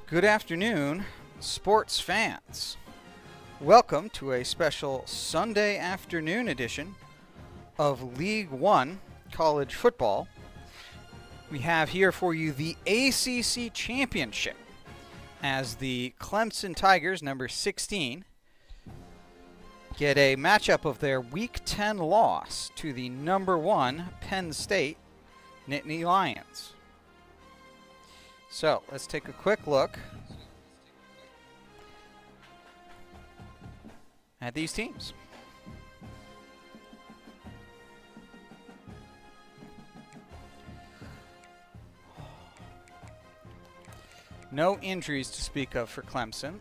Good afternoon, sports fans. Welcome to a special Sunday afternoon edition of League 1 college football. We have here for you the ACC Championship as the Clemson Tigers, number 16, get a matchup of their Week 10 loss to the number 1 Penn State Nittany Lions. So let's take a quick look at these teams. No injuries to speak of for Clemson.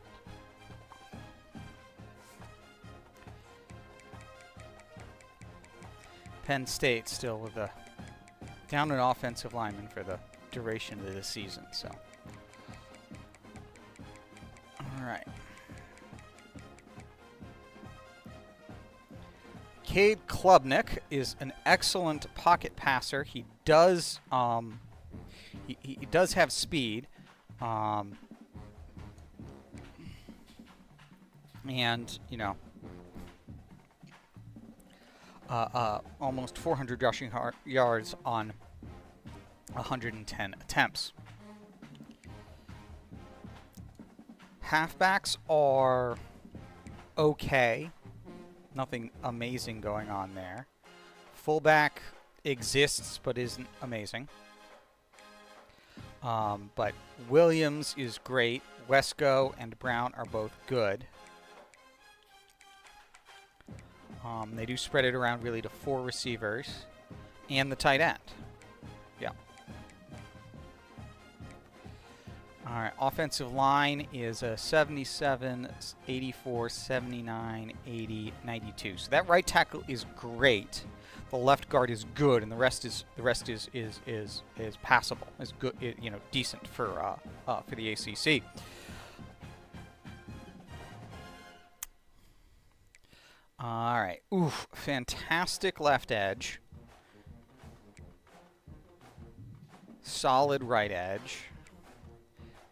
Penn State still with a down an offensive lineman for the duration of the season, so. All right. Cade Klubnik is an excellent pocket passer. He does he does have speed. And, you know, almost 400 rushing yards on 110 attempts. Halfbacks are okay. Nothing amazing going on there. Fullback exists but isn't amazing. But Williams is great. Wesco and Brown are both good. They do spread it around really to 4 receivers and the tight end. Yeah. All right, offensive line is a 77, 84, 79, 80, 92. So that right tackle is great. The left guard is good, and the rest is passable. Is good, you know, decent for the ACC. All right, oof, fantastic left edge, solid right edge,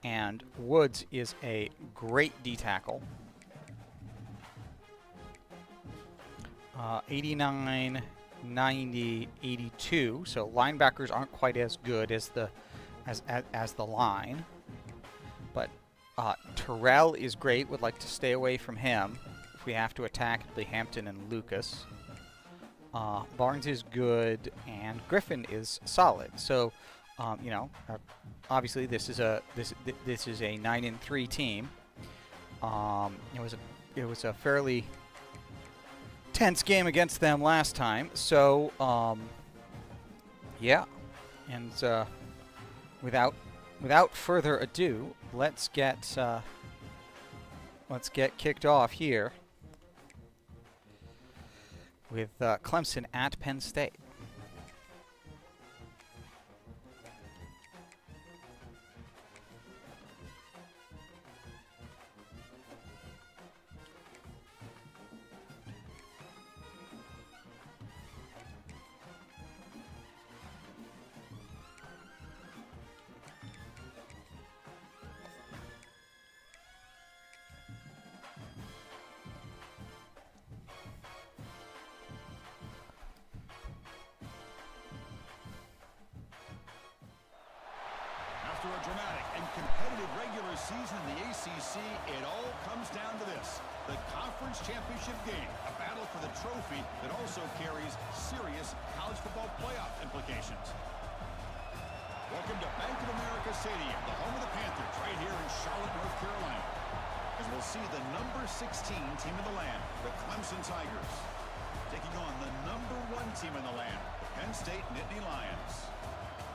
and Woods is a great D tackle. 89. 90, 82. So linebackers aren't quite as good as the line, but Terrell is great. Would like to stay away from him. If we have to attack, it'll be Hampton and Lucas. Barnes is good, and Griffin is solid. So, you know, obviously this is a 9-3 team. It was a fairly tense game against them last time, so yeah, and without further ado, let's get kicked off here with Clemson at Penn State. After a dramatic and competitive regular season in the ACC, it all comes down to this: the conference championship game, a battle for the trophy that also carries serious college football playoff implications. Welcome to Bank of America Stadium, the home of the Panthers, right here in Charlotte, North Carolina, as we'll see the number 16 team in the land, the Clemson Tigers, taking on the number 1 team in the land, the Penn State Nittany Lions.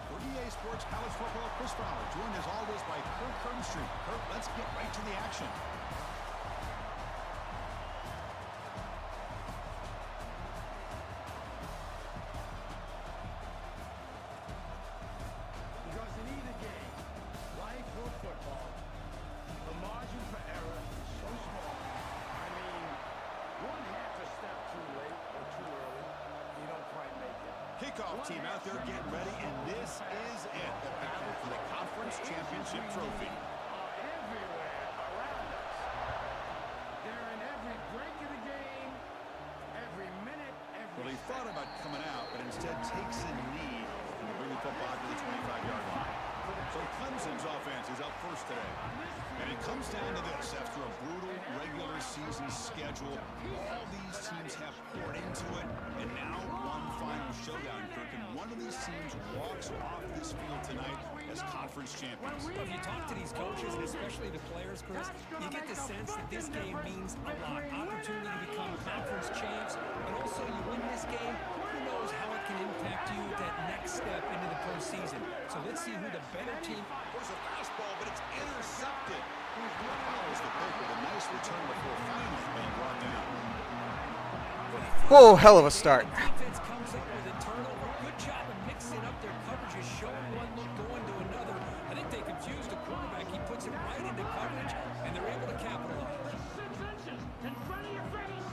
For EA Sports College Football, Chris Fowler, joined as always by Kirk Hermstreet. Kirk, let's get right to the action. Because in either game, life or football, the margin for error is so small. I mean, one half a step too late or too early, you don't quite make it. Kickoff team out there getting ready, and this is it, the battle for the conference championship trophy. thought about coming out, but instead takes a knee and bring the football to the 25-yard line. So Clemson's offense is up first today. And it comes down to this. After a brutal regular season schedule, all these teams have poured into it, and now one final showdown, Kirk, and one of these teams walks off this field tonight as conference champions. Well, if you talk to these coaches, and especially the players, Chris, you get the sense that this game means a lot. Opportunity to become conference champs, and also you win this game, who knows how it can impact you that next step into the postseason. So let's see who the better team. There's a fastball, but it's intercepted. Follows the pick with a nice return before finally being brought down. Whoa, hell of a start. Defense comes up with a turnover. Good job of mixing up their coverages, showing one look, going to another. I think they confused the quarterback. He puts it right into coverage, and they're able to capitalize. 6 inches in front of your face.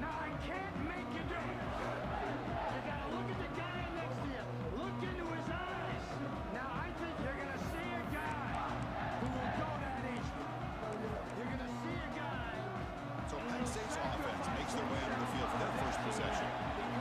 Now I can't make you do it. You gotta look at the guy next to you. Look into his eyes. Now I think you're gonna see a guy who will go that easy. You're gonna see a guy. So Penn State's offense makes their way onto the field for their first possession.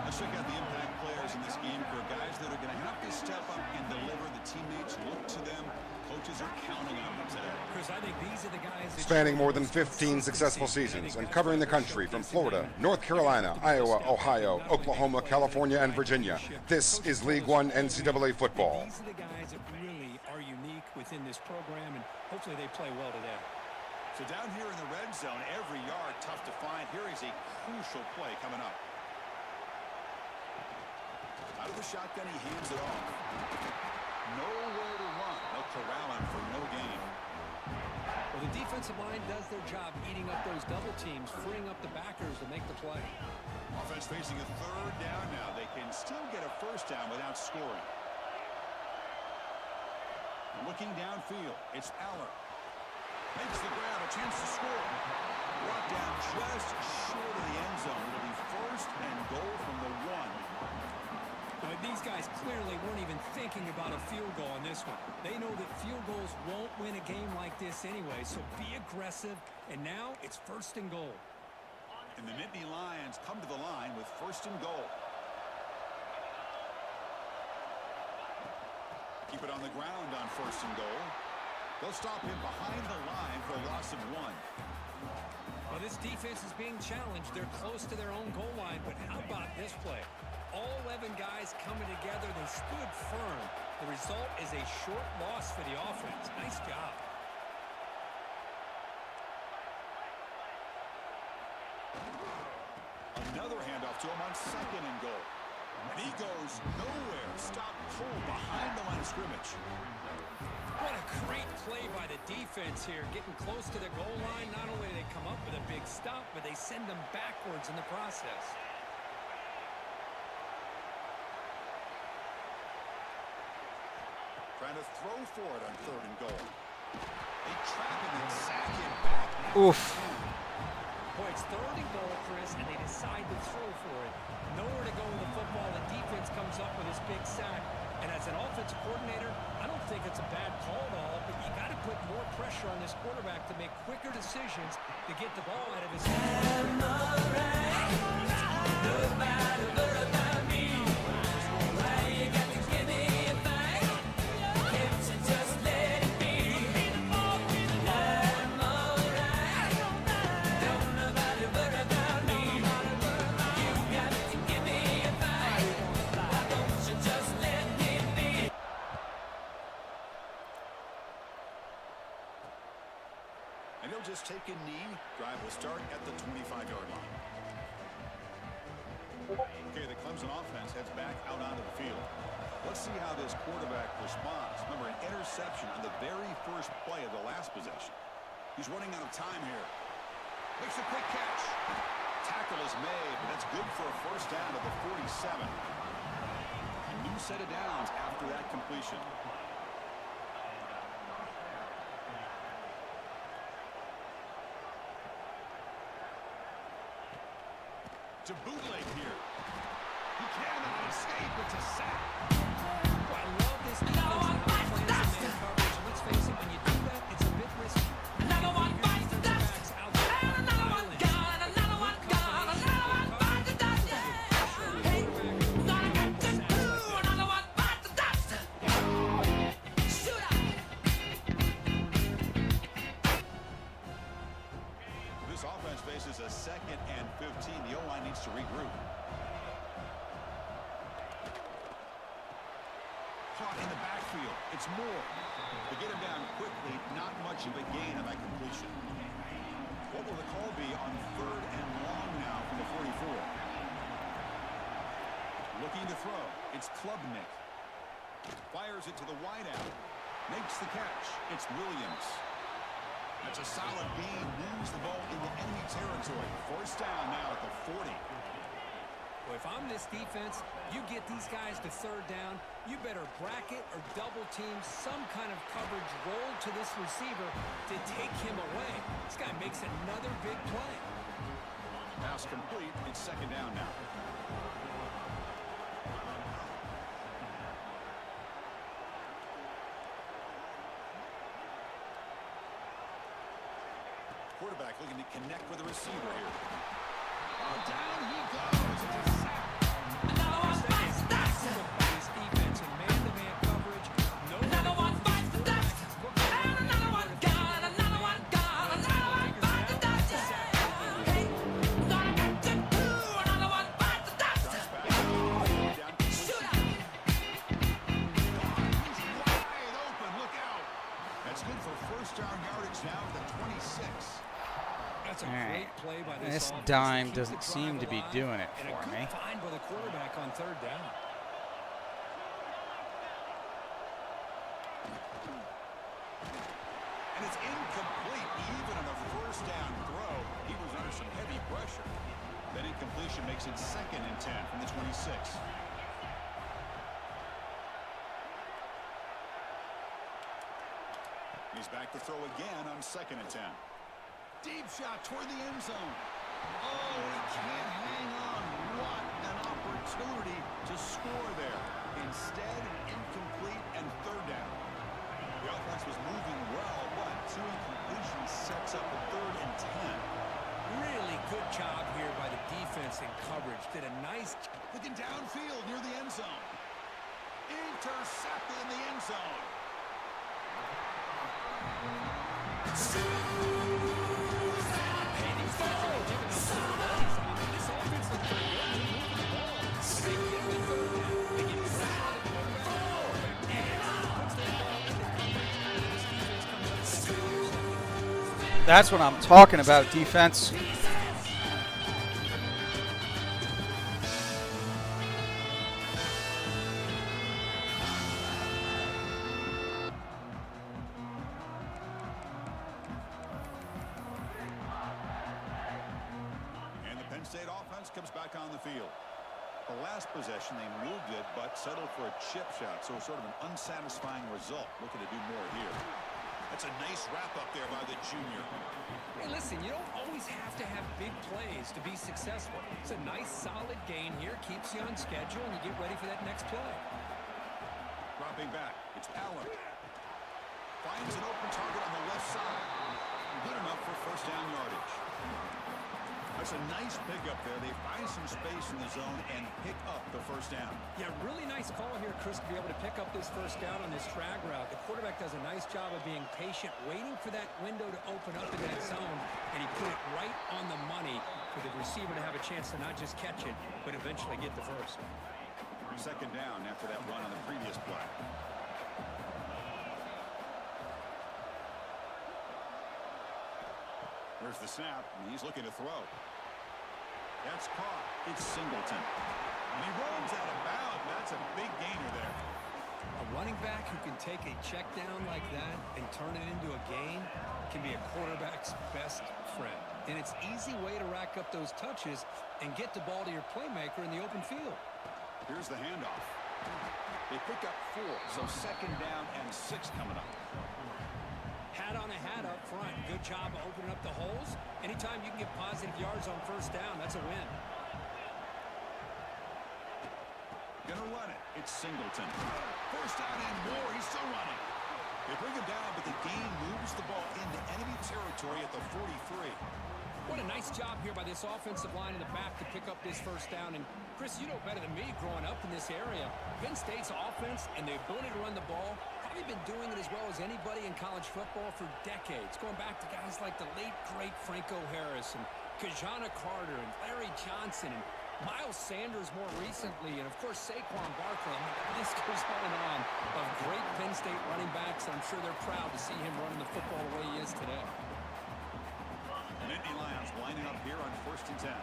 Let's check out the impact players in this game for guys that are going to have to step up and deliver. The teammates look to them. Coaches are counting on them today. Chris, I think these are the guys that Spanning more than 15 successful seasons and covering the country from Florida, North Carolina, Iowa, Ohio, Oklahoma, California, and Virginia. This is League One NCAA football. These are the guys that really are unique within this program, and hopefully they play well today. So down here in the red zone, every yard tough to find. Here is a crucial play coming up. Out of the shotgun, he hands it off. Nowhere to run. They'll corral him for no gain. Well, the defensive line does their job eating up those double teams, freeing up the backers to make the play. Offense facing a third down now. They can still get a first down without scoring. Looking downfield, it's Aller. Makes the grab, a chance to score. Brought down just short of the end zone. It'll be first and goal from the 1. But these guys clearly weren't even thinking about a field goal on this one. They know that field goals won't win a game like this anyway, so be aggressive. And now it's first and goal. And the Nittany Lions come to the line with first and goal. Keep it on the ground on first and goal. They'll stop him behind the line for a loss of 1. Well, this defense is being challenged. They're close to their own goal line, but how about this play? All 11 guys coming together. They stood firm. The result is a short loss for the offense. Nice job. Another handoff to him on second and goal. And he goes nowhere. Stop pulled behind the line of scrimmage. What a great play by the defense here. Getting close to the goal line. Not only do they come up with a big stop, but they send them backwards in the process. Trying to throw for it on third and goal. They trap him and sack him back. Oof. Boy, it's third and goal, Chris, and they decide to throw for it. Nowhere to go with the football. The defense comes up with this big sack. And as an offensive coordinator, I don't think it's a bad call at all, but you got to put more pressure on this quarterback to make quicker decisions to get the ball out of his hands. And he'll just take a knee. Drive will start at the 25-yard line. Okay, the Clemson offense heads back out onto the field. Let's see how this quarterback responds. Remember, an interception on the very first play of the last possession. He's running out of time here. Makes a quick catch. Tackle is made, but that's good for a first down at the 47. A new set of downs after that completion. To bootleg here. He cannot escape. It's a sack. I love this defense. Man coverage. Let's face it, when you do that, it's a bit risky. Another one bites the dust. Another one gone. Another one gone. Another one bites the dust. caught in the backfield. It's Moore. To get him down quickly, not much of a gain on that completion. What will the call be on 3rd and long now from the 44? Looking to throw. It's Klubnik. Fires it to the wideout. Makes the catch. It's Williams. That's a solid gain. Moves the ball into enemy territory. 1st down now at the 40. Well, if I'm this defense, you get these guys to 3rd down, you better bracket or double team some kind of coverage roll to this receiver to take him away. This guy makes another big play. Pass complete. It's 2nd down now. Quarterback looking to connect with the receiver here. Oh, down he goes. It's a sack. Another one bites the dust. This defense in man-to-man coverage. Another one bites the dust. And another one gone. Another one gone. Another one bites the dust. Hey, gonna get to do. Another one bites the dust. Shoot out. He's wide open. Look out. That's good for 1st down yardage now at the 26. That's a All right. great play by This offense to dime keep doesn't the seem drive to be alive, doing it and a for good me. find by the quarterback on 3rd down. And it's incomplete. Even on a 1st down throw, he was under some heavy pressure. That incompletion makes it 2nd and 10 from the 26. He's back to throw again on 2nd and 10. Deep shot toward the end zone. Oh, he can't hang on. What an opportunity to score there. Instead, incomplete and 3rd down. The offense was moving well, but 2 incompletions sets up a 3rd and 10. Really good job here by the defense in coverage. Did a nice... Looking downfield near the end zone. Intercepted in the end zone. That's what I'm talking about, defense. And the Penn State offense comes back on the field. The last possession, they moved it, but settled for a chip shot, so sort of an unsatisfying result. Looking to do more here. That's a nice wrap-up there by the junior. Hey, listen, you don't always have to have big plays to be successful. It's a nice, solid gain here. Keeps you on schedule, and you get ready for that next play. Dropping back, it's Allen. Finds an open target on the left side. Good enough for 1st down yardage. That's a nice pickup there. They find some space in the zone and pick up the 1st down. Yeah, really nice call here, Chris, to be able to pick up this 1st down on this drag route. The quarterback does a nice job of being patient, waiting for that window to open up in that zone, and he put it right on the money for the receiver to have a chance to not just catch it, but eventually get the 1st. 2nd down after that run on the previous play. Here's the snap, and he's looking to throw. That's caught. It's Singleton. And he rolls out of bounds. That's a big gainer there. A running back who can take a check down like that and turn it into a gain can be a quarterback's best friend. And it's an easy way to rack up those touches and get the ball to your playmaker in the open field. Here's the handoff. They pick up 4, so 2nd down and 6 coming up. Hat on a hat up front. Good job of opening up the holes. Anytime you can get positive yards on 1st down, that's a win. Gonna run it. It's Singleton. 1st down and more. He's still running. They bring him down, but the gain moves the ball into enemy territory at the 43. What a nice job here by this offensive line in the back to pick up this 1st down. And, Chris, you know better than me growing up in this area. Penn State's offense and the ability to run the ball, probably been doing it as well as anybody in college football for decades. Going back to guys like the late, great Franco Harris and Kajana Carter and Larry Johnson and Miles Sanders more recently, and of course Saquon Barkley. I mean, the list goes on of great Penn State running backs. I'm sure they're proud to see him running the football the way he is today. Nittany Lions lining up here on 1st and 10.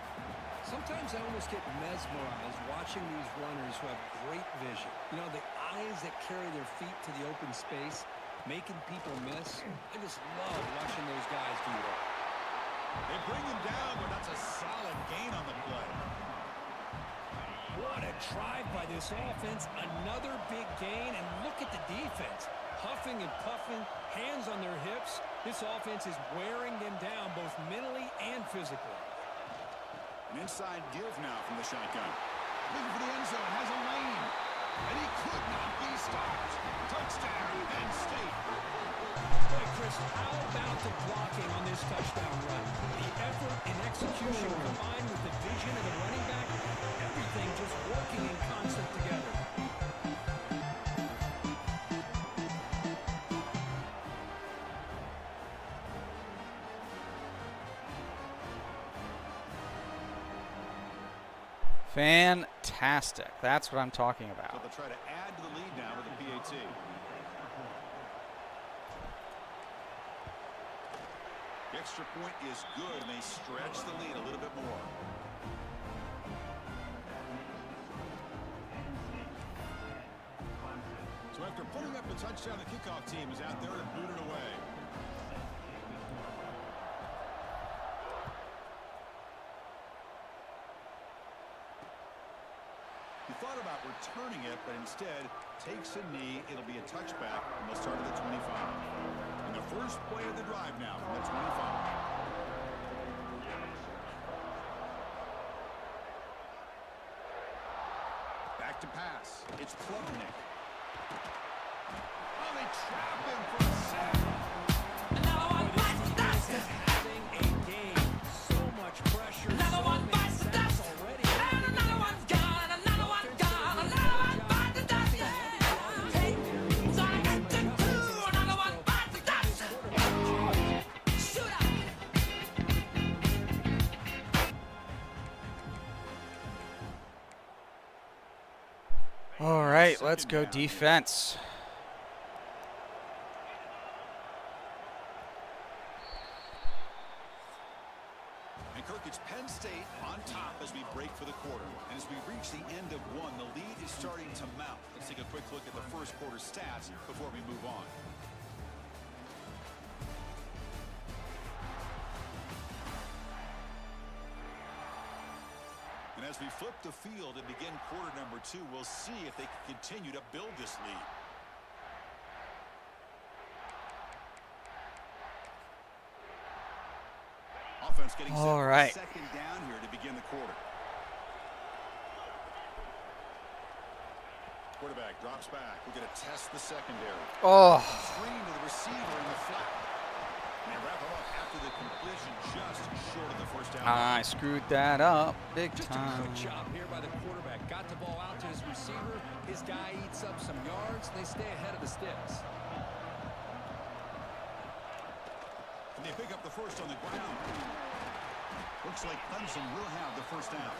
Sometimes I almost get mesmerized watching these runners who have great vision. You know, the eyes that carry their feet to the open space, making people miss. I just love watching those guys do that. They bring him down, but that's a solid gain on the play. What a drive by this offense. Another big gain, and look at the defense. Huffing and puffing, hands on their hips. This offense is wearing them down both mentally and physically. An inside give now from the shotgun. Looking for the end zone, has a lane. And he could not be stopped. Touchdown, Penn State. Boy, Chris, how about the blocking on this touchdown run? The effort and execution combined with the vision of the running back, everything just working in concert together. Fantastic. That's what I'm talking So about. they'll try to add to the lead now with the PAT. The extra point is good, and they stretch the lead a little bit more. So after putting up a touchdown, the kickoff team is out there to boot it away. He thought about returning it, but instead takes a knee. It'll be a touchback, and they'll start at the 25. And the first play of the drive now from the 25. Back to pass. It's Klubnik. Oh, they trap him for a sack. Having a game, so much pressure. Another one bites the dust. Already. Another one's gone. Another one gone. Another one bites the dust. Hey, so I got to do. Another one bites the dust. Shoot up. All right, let's go defense. And Kirk, it's Penn State on top as we break for the quarter. And as we reach the end of one, the lead is starting to mount. Let's take a quick look at the first quarter stats before we move on. And as we flip the field and begin quarter number 2, we'll see if they can continue to build this lead. Offense getting set All for right. second down here to begin the quarter. Quarterback drops back. We're going to test the secondary. Oh, Screen to the receiver in the flat. And they wrap him up after the completion, just short of the first down. I screwed that up big Just a time. good job here by the quarterback. Got the ball out to his receiver. His guy eats up some yards. They stay ahead of the sticks. And they pick up the first on the ground. Looks like Clemson will have the first down.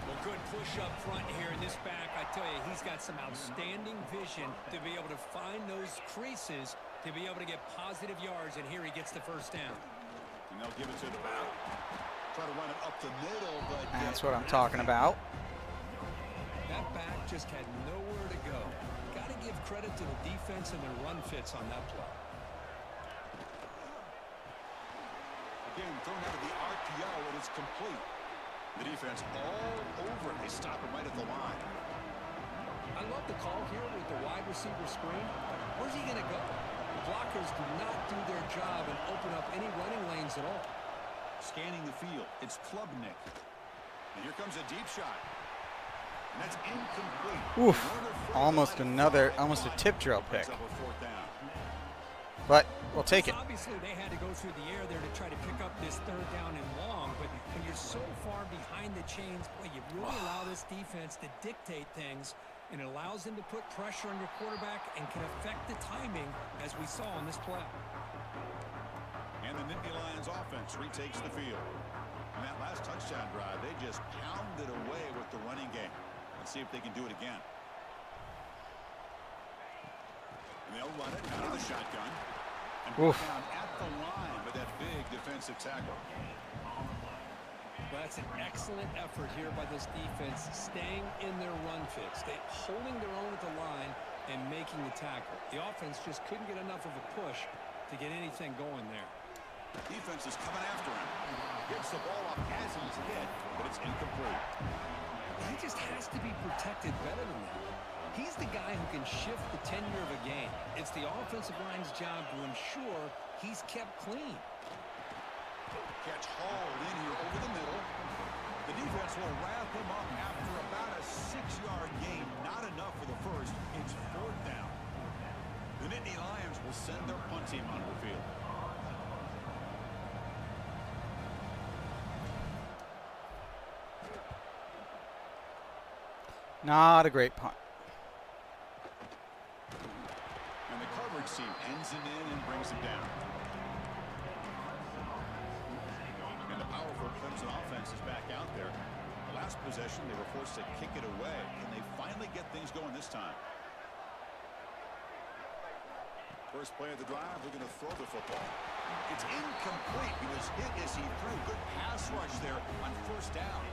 Well, good push up front here in this back. I tell you, he's got some outstanding vision to be able to find those creases, to be able to get positive yards, and here he gets the first down. And they'll give it to the back. Try to run it up the middle, but That's what I'm talking about. That back just had nowhere to go. Got to give credit to the defense and their run fits on that play. again thrown out of the RPO, and it's complete. The defense all over it. They stop him right at the line. I love the call here with the wide receiver screen. Where's he going to go? The blockers do not do their job and open up any running lanes at all. Scanning the field, it's Klubnik. And here comes a deep shot. And that's incomplete. Oof, almost a tip drill pick. Brings up a fourth down. But we'll take it. Obviously, they had to go through the air there to try to pick up this third down and long, but when you're so far behind the chains, boy, you really allow this defense to dictate things, and it allows them to put pressure on your quarterback and can affect the timing, as we saw on this play. And the Nittany Lions offense retakes the field. And that last touchdown drive, they just pounded away with the running game. Let's see if they can do it again. And they'll run it out of the shotgun. And put down at the line with that big defensive tackle. Well, that's an excellent effort here by this defense, staying in their run fix, holding their own at the line and making the tackle. The offense just couldn't get enough of a push to get anything going there. Defense is coming after him. Gets the ball off as he's hit, but it's incomplete. He just has to be protected better than that. He's the guy who can shift the tenure of a game. It's the offensive line's job to ensure he's kept clean. Catch hauled in here over the middle. The defense will wrap him up after about a 6-yard gain. Not enough for the first. It's 4th down. The Nittany Lions will send their punt team onto the field. Not a great punt. And the coverage team ends it in and brings it down. And the powerful Clemson offense is back out there. The last possession, they were forced to kick it away. Can they finally get things going this time? First play of the drive, they're going to throw the football. It's incomplete. He was hit as he threw. Good pass rush there on 1st down.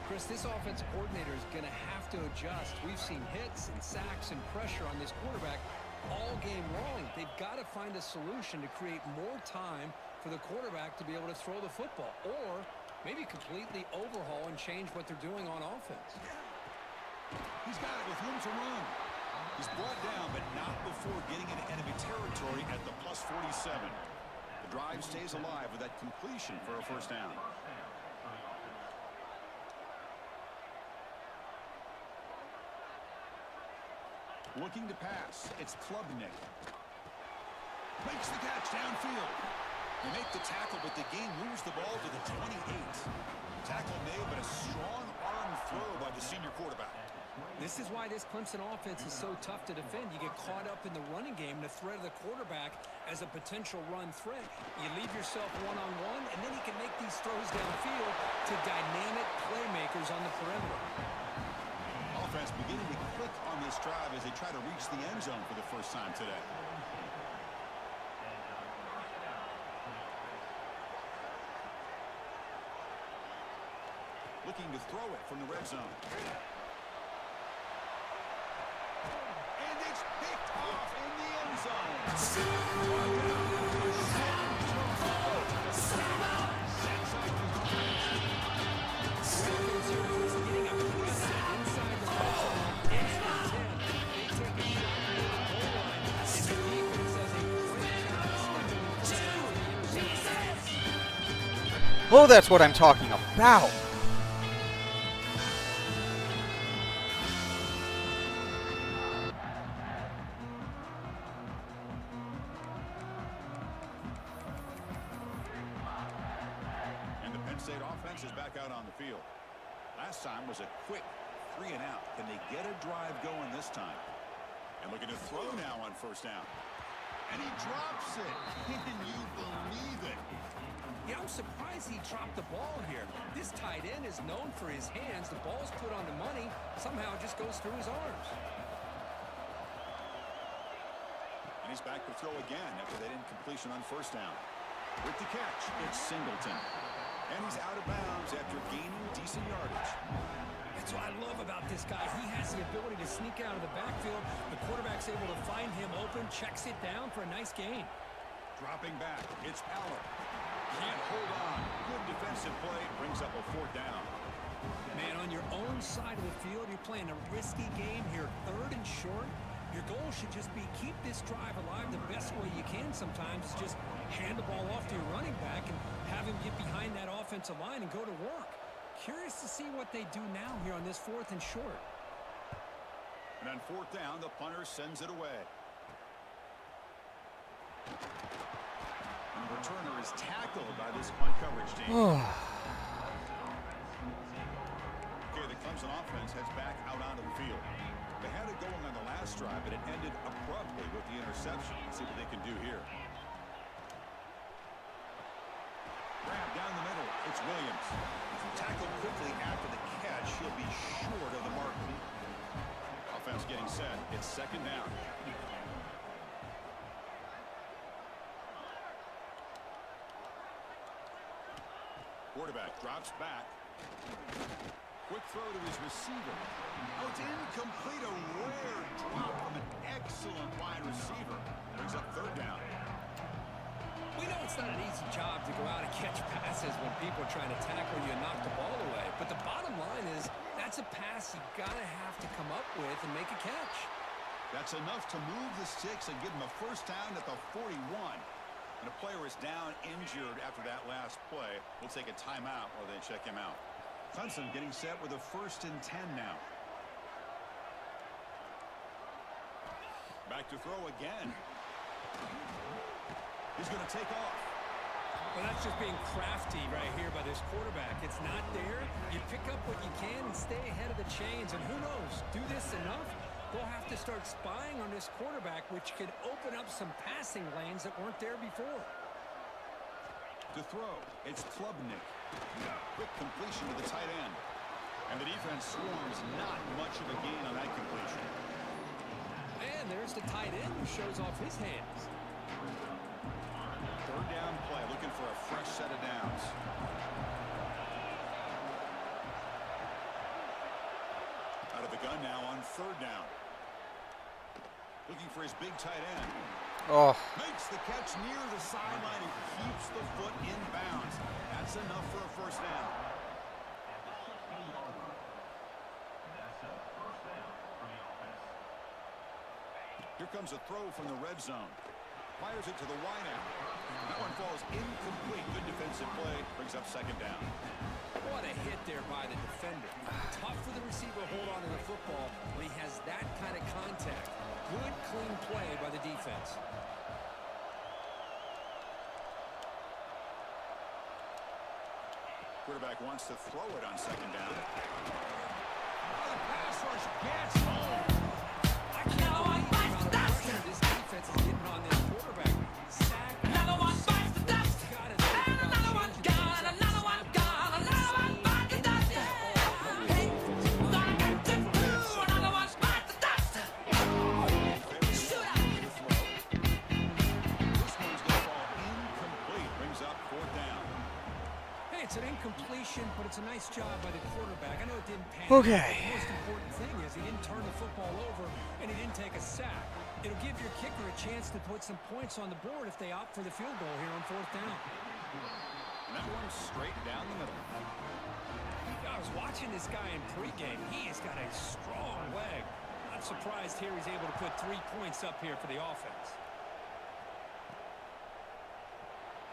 Chris, this offensive coordinator is going to have to adjust. We've seen hits and sacks and pressure on this quarterback all game long. They've got to find a solution to create more time for the quarterback to be able to throw the football, or maybe completely overhaul and change what they're doing on offense. He's got it with room to run. He's brought down, but not before getting into enemy territory at the +47. The drive stays alive with that completion for a 1st down. Looking to pass. It's Klubnik. Makes the catch downfield. They make the tackle, but the game moves the ball to the 28. Tackle made, but a strong arm throw by the senior quarterback. This is why this Clemson offense is so tough to defend. You get caught up in the running game, the threat of the quarterback as a potential run threat. You leave yourself one-on-one, and then you can make these throws downfield to dynamic playmakers on the perimeter. Offense beginning to click on this drive as they try to reach the end zone for the first time today. Looking to throw it from the red zone. And it's picked off in the end zone. Oh, that's what I'm talking about. And the Penn State offense is back out on the field. Last time was a quick 3 and out. Can they get a drive going this time? And looking to throw now on 1st down. And he drops it. Can you believe it? Yeah, I'm surprised he dropped the ball here. This tight end is known for his hands. The ball's put on the money. Somehow it just goes through his arms. And he's back to throw again after that incompletion on 1st down. With the catch, it's Singleton. And he's out of bounds after gaining decent yardage. That's what I love about this guy. He has the ability to sneak out of the backfield. The quarterback's able to find him open, checks it down for a nice gain. Dropping back, it's Aller. Can't hold on. Good defensive play. Brings up a 4th down. Man, on your own side of the field, you're playing a risky game here. 3rd and short. Your goal should just be keep this drive alive the best way you can sometimes. Is just hand the ball off to your running back and have him get behind that offensive line and go to work. Curious to see what they do now here on this 4th and short. And on 4th down, the punter sends it away. And the returner is tackled by this punt coverage team. Okay, the Clemson offense heads back out onto the field. They had it going on the last drive, but it ended abruptly with the interception. Let's see what they can do here. Grab down the middle. It's Williams. Tackled quickly after the catch. He'll be short of the mark. Offense getting set. It's second down. Quarterback drops back. Quick throw to his receiver. Oh, it's incomplete. A rare drop from an excellent wide receiver. Brings up third down. We know it's not an easy job to go out and catch passes when people are trying to tackle you and knock the ball away. But the bottom line is that's a pass you gotta have to come up with and make a catch. That's enough to move the sticks and give him a first down at the 41. And a player is down injured after that last play. We'll take a timeout while they check him out. Clemson getting set with a 1st and 10 now. Back to throw again. He's going to take off. Well, that's just being crafty right here by this quarterback. It's not there. You pick up what you can and stay ahead of the chains. And who knows, do this enough, they'll have to start spying on this quarterback, which could open up some passing lanes that weren't there before. To throw, it's Klubnik. Quick completion to the tight end. And the defense swarms not much of a gain on that completion. And there's the tight end who shows off his hands. Third down play, looking for a fresh set of downs. Out of the gun now on third down. Looking for his big tight end. Oh, Makes the catch near the sideline and keeps the foot in bounds. That's enough for a first down. Here comes a throw from the red zone. Fires it to the wideout. That one falls incomplete. Good defensive play. Brings up second down. What a hit there by the defender. Tough for the receiver to hold on to the football when he has that kind of contact. Good, clean play by the defense. Quarterback wants to throw it on second down. The pass rush gets home. I can't believe the amount of pressure this defense is getting on this quarterback. Sack. Another one bites the dust. And another one's gone. Another one's gone. Another one bites the dust. Hey, gonna get to two. Another one bites the dust. Shoot out. This one's going to fall incomplete. Brings up fourth down. Hey, it's an incompletion, but it's a nice job by the quarterback. I know it didn't pan Okay. out, but the most important thing is he didn't turn the football over and he didn't take a sack. It'll give your kicker a chance to put some points on the board if they opt for the field goal here on fourth down. And that one's straight down the middle. I was watching this guy in pregame. He has got a strong leg. I'm surprised here he's able to put 3 points up here for the offense.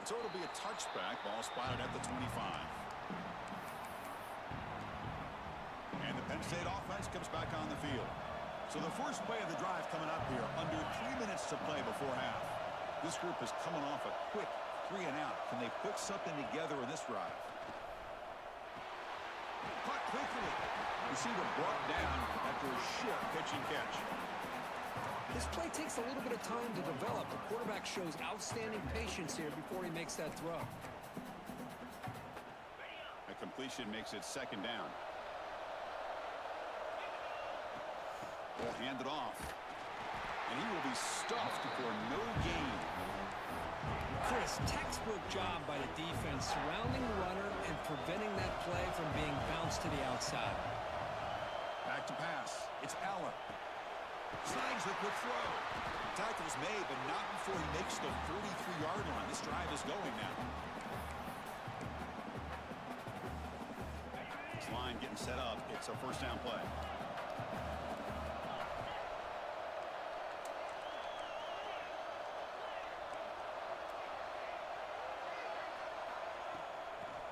So it'll be a touchback. Ball spotted at the 25. And the Penn State offense comes back on the field. So the first play of the drive coming up here. Under 3 minutes to play before half. This group is coming off a quick 3 and out. Can they put something together in this drive? Caught quickly. Receiver brought down after a short pitch and catch. This play takes a little bit of time to develop. The quarterback shows outstanding patience here before he makes that throw. A completion makes it second down. Ball handed off. And he will be stuffed for no gain. Chris, textbook job by the defense surrounding the runner and preventing that play from being bounced to the outside. Back to pass. It's Allen. Snags the quick throw. Tackle's made, but not before he makes the 43-yard line. This drive is going now. This line getting set up. It's a first down play.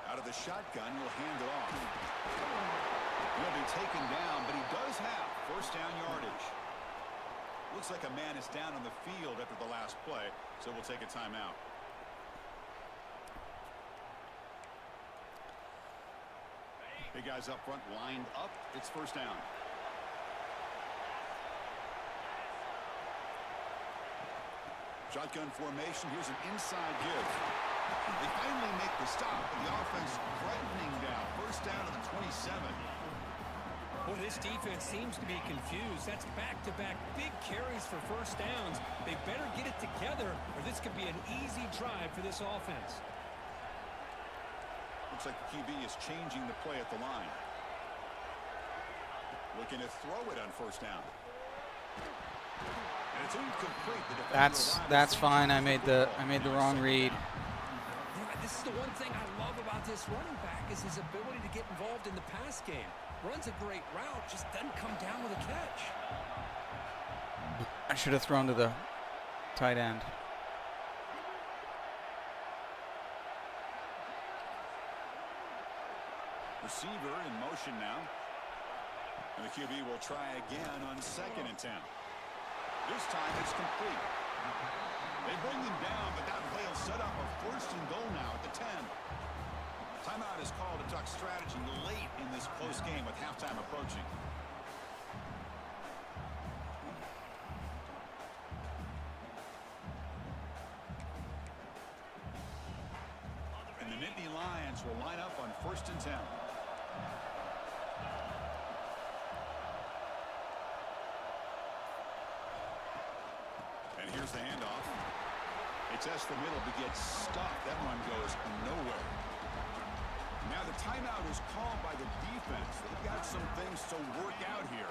Out of the shotgun, he'll hand it off. He'll be taken down, but he does have first down yardage. Looks like a man is down on the field after the last play, so we'll take a timeout. Big guys up front lined up. It's first down. Shotgun formation. Here's an inside give. They finally make the stop, but the offense threatening down. First down to the 27. Boy, this defense seems to be confused. That's back-to-back big carries for first downs. They better get it together, or this could be an easy drive for this offense. Looks like the QB is changing the play at the line. Looking to throw it on first down. And it's incomplete. The defender That's fine. I made the wrong read. Yeah, this is the one thing I love about this running back is his ability to get involved in the pass game. Runs a great route, just doesn't come down with a catch. I should have thrown to the tight end. Receiver in motion now. And the QB will try again on 2nd and 10. This time it's complete. They bring him down, but that play will set up a 1st and goal now at the 10. Timeout is called to talk strategy late in this close game with halftime approaching. And the Nittany Lions will line up on 1st and 10. And here's the handoff. It tests the middle but gets stuck. That one goes nowhere. Now the timeout is called by the defense. They've got some things to work out here.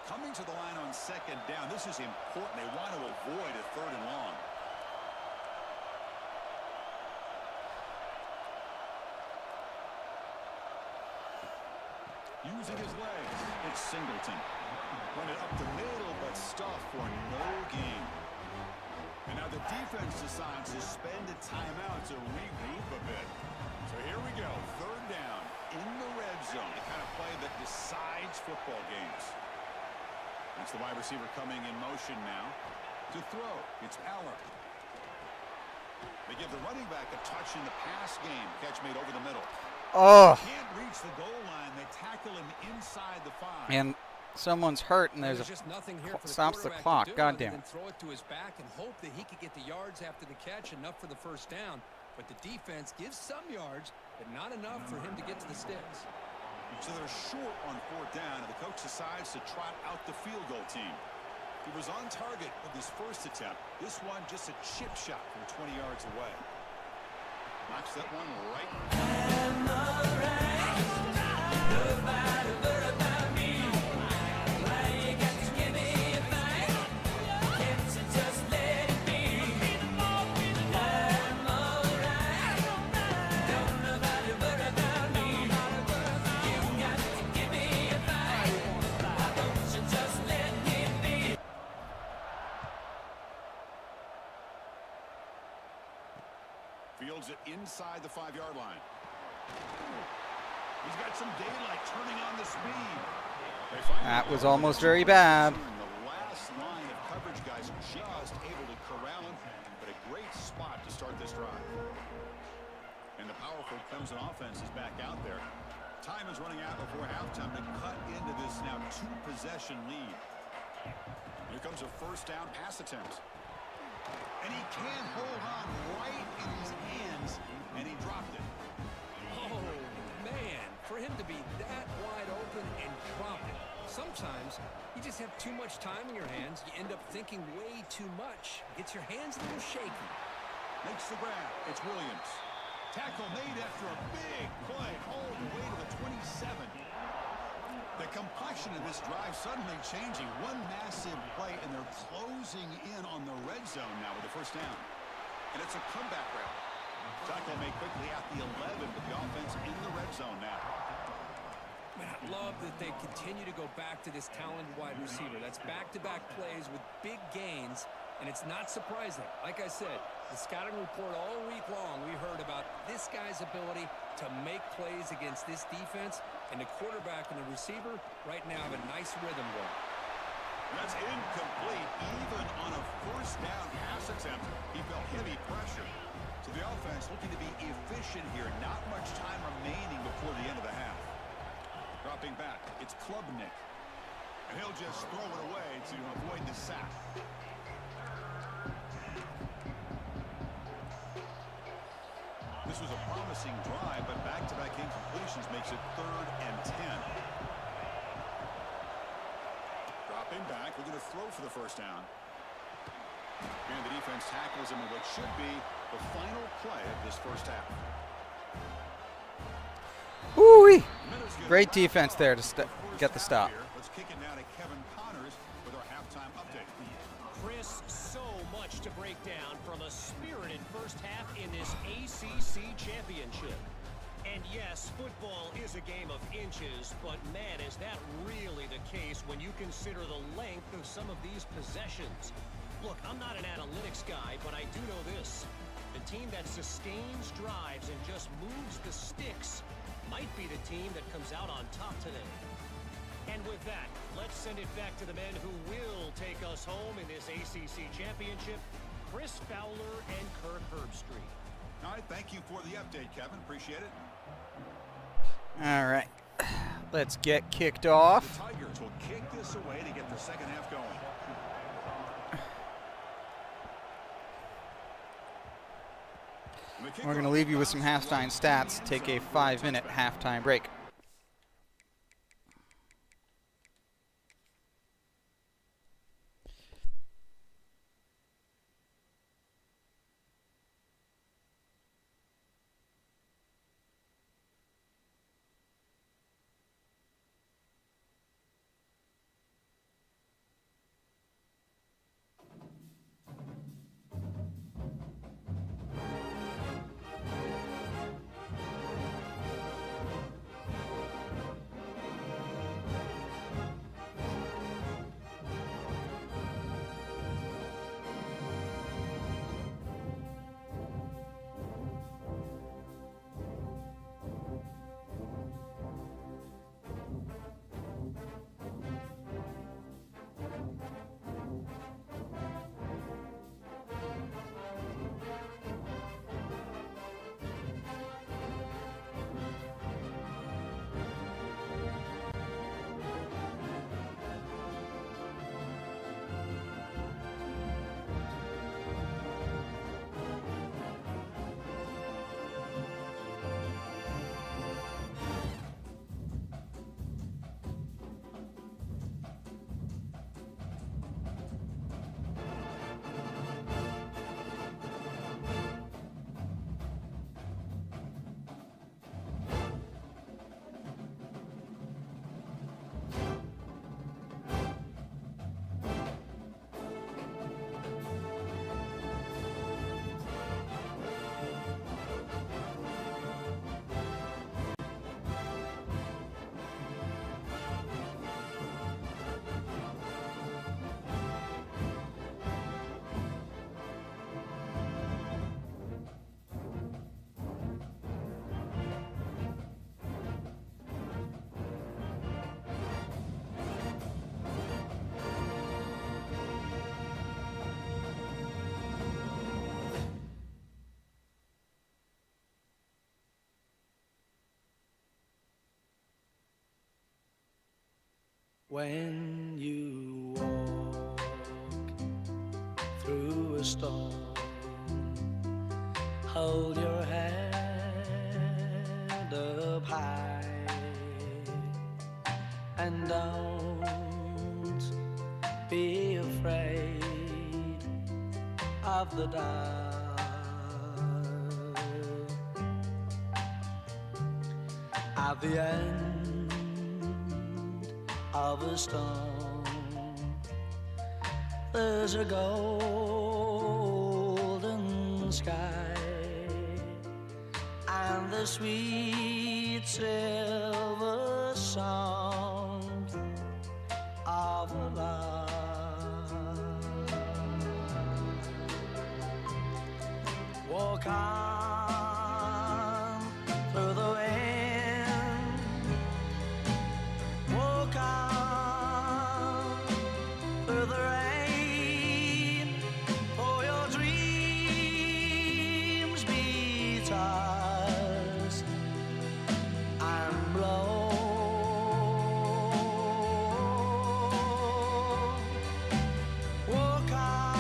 Coming to the line on 2nd down. This is important. They want to avoid a 3rd and long. Using his legs, it's Singleton. Run it up the middle, but stuffed for no gain. And now the defense decides to spend a timeout to regroup a bit. So here we go, 3rd down in the red zone. The kind of play that decides football games. That's the wide receiver coming in motion now to throw. It's Aller. They give the running back a touch in the pass game. Catch made over the middle. Oh, Can't reach the goal line. They tackle him inside the 5. and someone's hurt, and there's a just nothing here for the stops the quarterback to clock. do God other damn than it. throw it to his back and hope that he could get the yards after the catch, enough for the first down. But the defense gives some yards, but not enough for him to get to the sticks. So they're short on 4th down, and the coach decides to trot out the field goal team. He was on target with his first attempt. This one just a chip shot from 20 yards away. Knocks that one right. Fields it inside the 5-yard line. He's got some daylight turning on the speed. That was almost very bad. The last line of coverage guys just able to corral him, but a great spot to start this drive. And the powerful Clemson offense is back out there. Time is running out before halftime to cut into this now 2-possession lead. Here comes a 1st down pass attempt. And he can't hold on right in his hands, and he dropped it. Oh, man, for him to be that wide open and drop it. Sometimes you just have too much time in your hands. You end up thinking way too much. Gets your hands a little shaky. Makes the grab. It's Williams. Tackle made after a big play all the way to the 27. The complexion of this drive suddenly changing. One massive play, and they're closing in on the red zone now with the 1st down. And it's a comeback route. Tackle made quickly at the 11, but the offense in the red zone now. Man, I love that they continue to go back to this talented wide receiver. That's back-to-back plays with big gains, and it's not surprising. Like I said, the scouting report all week long, we heard about this guy's ability to make plays against this defense, and the quarterback and the receiver right now have a nice rhythm going. That's incomplete. Even on a 1st down pass attempt, he felt heavy pressure. So the offense looking to be efficient here. Not much time remaining before the end of the half. Dropping back, it's Klubnik. And he'll just throw it away to avoid the sack. This was a promising drive, but back-to-back incompletions makes it 3rd and 10. Dropping back, looking to throw for the first down. And the defense tackles him in what should be the final play of this first half. Woo-wee. Great defense there to get the stop. Let's kick it now to Kevin Connors with our halftime update. Chris, so much to break down from a spirited first half in this ACC championship. And yes, football is a game of inches, but man, is that really the case when you consider the length of some of these possessions. Look, I'm not an analytics guy, but I do know this. The team that sustains drives and just moves the sticks might be the team that comes out on top today. And with that, let's send it back to the men who will take us home in this ACC championship, Chris Fowler and Kirk Herbstreit. All right, thank you for the update, Kevin. Appreciate it. All right. Let's get kicked The off. Tigers will kick this away to get the second half going. We're going to leave you with some halftime stats. Take a 5-minute halftime break. When you walk through a storm, hold your head up high and don't be afraid of the dark. At the end of a storm, there's a golden sky and the sweet silver sound of love. Walk on through the wind, walk on through the rain, for your dreams be tossed and blown. Walk on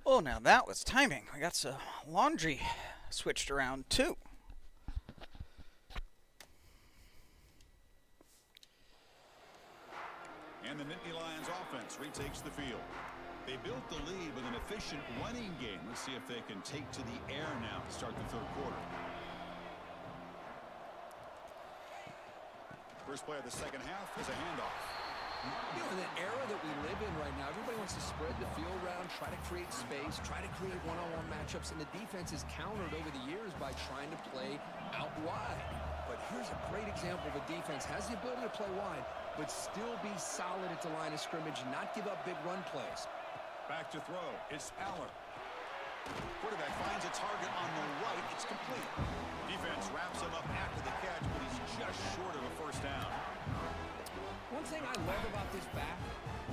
Oh, now that was timing. We got some laundry switched around too. And the Nittany Lions offense retakes the field. They built the lead with an efficient running game. Let's see if they can take to the air now to start the third quarter. First play of the second half is a handoff. You know, in the era that we live in right now, everybody wants to spread the field around, try to create space, try to create one-on-one matchups, and the defense is countered over the years by trying to play out wide. But here's a great example of a defense has the ability to play wide, but still be solid at the line of scrimmage, not give up big run plays. Back to throw. It's Aller. Quarterback finds a target on the right. It's complete. Defense wraps him up after the catch, but he's just short of a first down. One thing I love about this back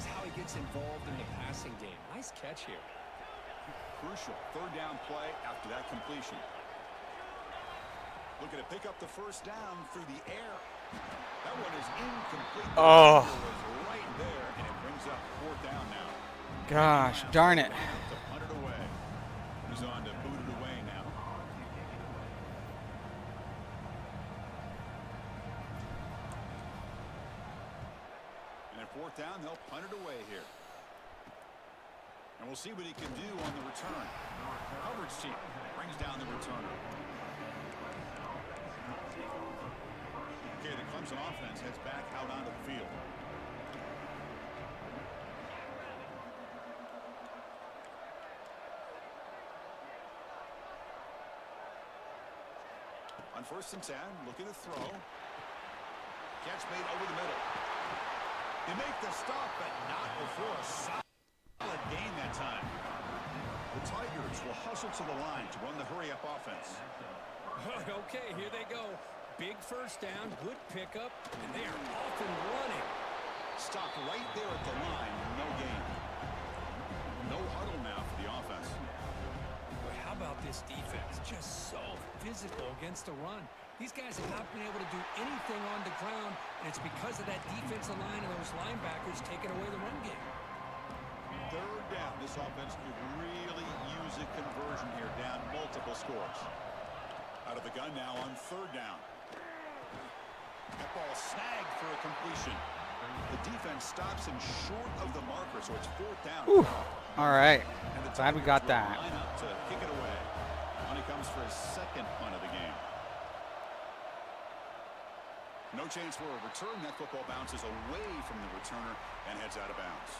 is how he gets involved in the passing game. Nice catch here. Crucial third down play after that completion. Looking to pick up the first down through the air. That one is incomplete. Oh. It was right there, and it brings up fourth down now. Gosh, darn it. To punt it away. He's on to boot it away now. And at fourth down, they'll punt it away here. And we'll see what he can do on the return. Coverage team brings down the returner. Okay, the Clemson offense heads back out onto the field. On 1st and 10, looking to throw. Catch made over the middle. They make the stop, but not before a solid gain that time. The Tigers will hustle to the line to run the hurry-up offense. Okay, here they go. Big first down, good pickup, and they are off and running. Stopped right there at the line, no gain. No huddle now for the offense. But how about this defense? Just so physical against the run. These guys have not been able to do anything on the ground, and it's because of that defensive line and those linebackers taking away the run game. Third down. This offense could really use a conversion here, down multiple scores. Out of the gun now on third down. That ball snagged for a completion. The defense stops him short of the marker, so it's fourth down. Whew. All right. And the Glad we got Tigers will that. line up to kick it away. And he comes for his second punt of the game. No chance for a return. That football bounces away from the returner and heads out of bounds.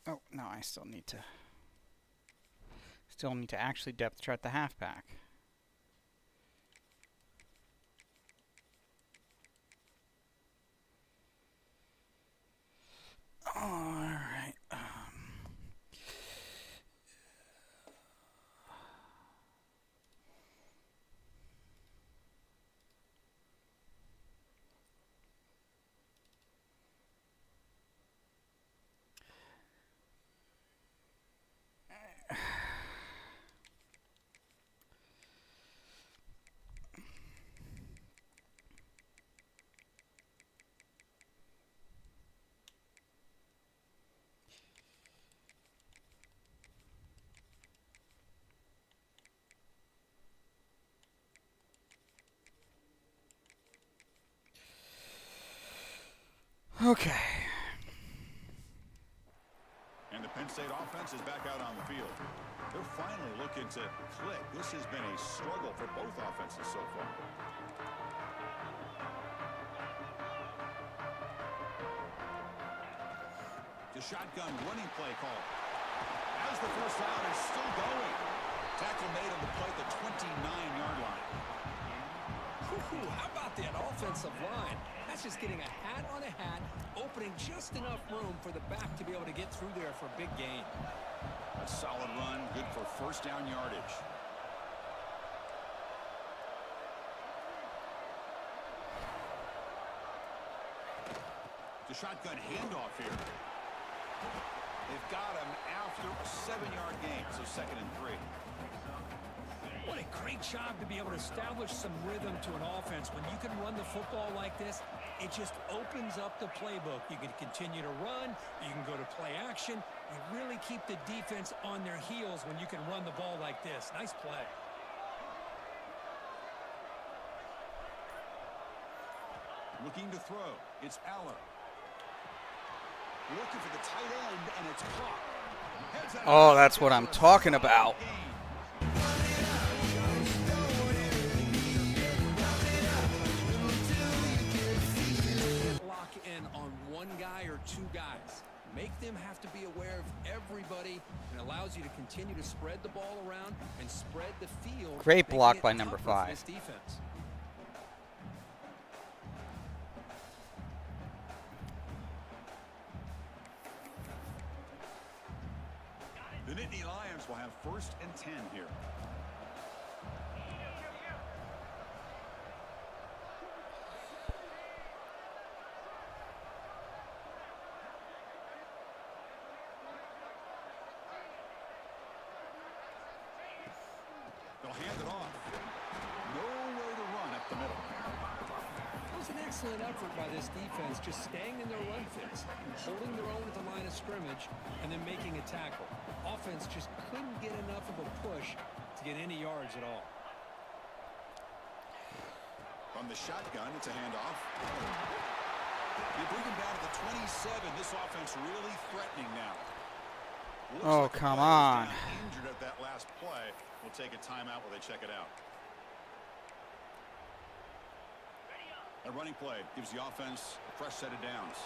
Oh, no, I still need to actually depth chart the halfback. All right. Okay. And the Penn State offense is back out on the field. They're finally looking to click. This has been a struggle for both offenses so far. The shotgun running play call. As the first down is still going. Tackle made on the play at the 29-yard line. Ooh, how about that offensive line? That's just getting a hat on a hat, opening just enough room for the back to be able to get through there for a big gain. A solid run, good for first down yardage. The shotgun handoff here. They've got him after a 7-yard gain, so 2nd and 3. What a great job to be able to establish some rhythm to an offense. When you can run the football like this, it just opens up the playbook. You can continue to run. You can go to play action. You really keep the defense on their heels when you can run the ball like this. Nice play. Looking to throw. It's Aller. Looking for the tight end, and it's caught. Heads out. Oh, that's what I'm talking about. Lock in on one guy or two guys. Make them have to be aware of everybody, and allows you to continue to spread the ball around and spread the field. Great making block it by number tougher for 5. this defense. The Nittany Lions will have 1st and 10 here. They'll hand it off. Nowhere to run up the middle. It was an excellent effort by this defense, just staying in their run fits, holding their own at the line of scrimmage, and then making a tackle. Offense just couldn't get enough of a push to get any yards at all. From the shotgun, it's a handoff. You bring him down to the 27. This offense really threatening now. Looks Oh, like the come player was on. down injured at that last play. We'll take a timeout while they check it out. A running play gives the offense a fresh set of downs.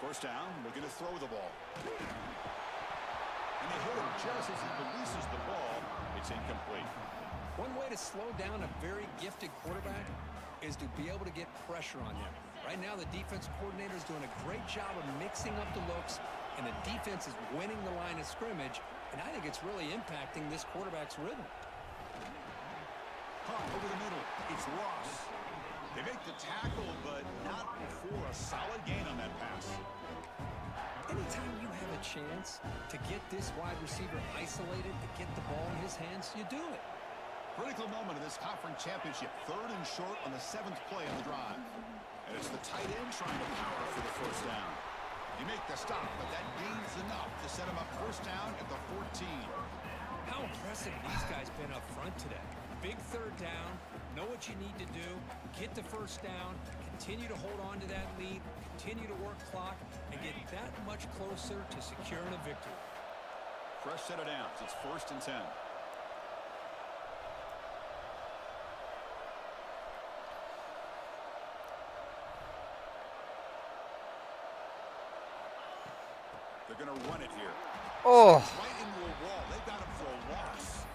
First down, looking to throw the ball. And they hit him just as he releases the ball. It's incomplete. One way to slow down a very gifted quarterback is to be able to get pressure on him. Right now, the defense coordinator is doing a great job of mixing up the looks, and the defense is winning the line of scrimmage, and I think it's really impacting this quarterback's rhythm. Pump over the middle. It's Ross. They make the tackle, but not for a solid gain on that pass. Anytime you have a chance to get this wide receiver isolated, to get the ball in his hands, you do it. Critical moment of this conference championship. 3rd and short on the 7th play of the drive. And it's the tight end trying to power for the first down. You make the stop, but that gains enough to set him up first down at the 14. How impressive these guys been up front today. Big 3rd down, know what you need to do, get the first down, continue to hold on to that lead, continue to work clock, and get that much closer to securing a victory. Fresh set of downs. It's 1st and 10. They're going to run it here. Oh, Right into a wall. They've got him for a loss.